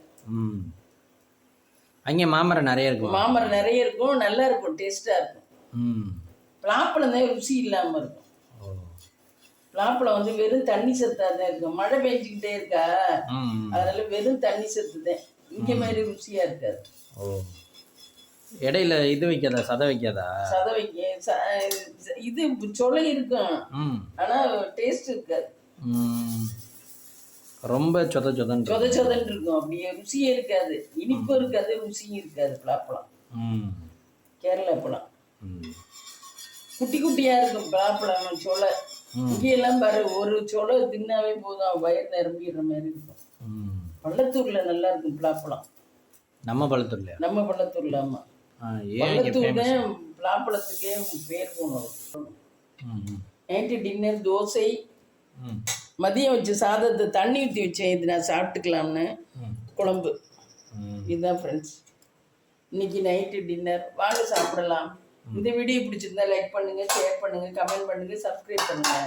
அங்கே மாமரம் நிறைய இருக்கும். மாமரம் நிறைய இருக்கும், நல்லா இருக்கும், டேஸ்டா இருக்கும். பலாப்பழம் தான் ருசி இல்லாம இருக்கும். பலாப்பழம் வந்து வெறும் தண்ணி சத்தா தான் இருக்கும். மழை பெஞ்சுக்கிட்டே இருக்கா, அதனால வெறும் தண்ணி சத்து தான். இங்க மாதிரி ருசியா இருக்காது. இடையில இது வைக்காதா, சதை வைக்காதா? சதை வைக்க இது சொலை இருக்கும், ஆனா டேஸ்ட் இருக்காது. ரொம்ப சொத சொதன்னு இருக்கும். அப்படியே ருசியே இருக்காது, இனிப்பு இருக்காது, ருசியும் இருக்காது. பலாப்பழம் கேரளா பழம் குட்டி குட்டியா இருக்கும். பலாப்பழம் சொலை இங்கெல்லாம் பாரு, ஒரு சொலை தின்னாவே போதும், வயிறு நிரம்பிடுற மாதிரி இருக்கும். பள்ளத்தூர்ல நல்லா இருக்கும் பலாப்பழம். நம்ம பள்ளத்தூர்ல ஆமா. பள்ளத்தூர் தான் பலாப்பழத்துக்கே பேர் போனோம். நைட்டு டின்னர் தோசை, மதியம் வச்ச சாதத்தை தண்ணி ஊற்றி வச்சேன், இது நான் சாப்பிட்டுக்கலாம்னு, குழம்பு. இதுதான் ஃப்ரெண்ட்ஸ் இன்னைக்கு நைட்டு டின்னர். வாங்க சாப்பிடலாம். இந்த வீடியோ பிடிச்சிருந்தா லைக் பண்ணுங்க, ஷேர் பண்ணுங்க, கமெண்ட் பண்ணுங்க, சப்ஸ்கிரைப் பண்ணுங்க.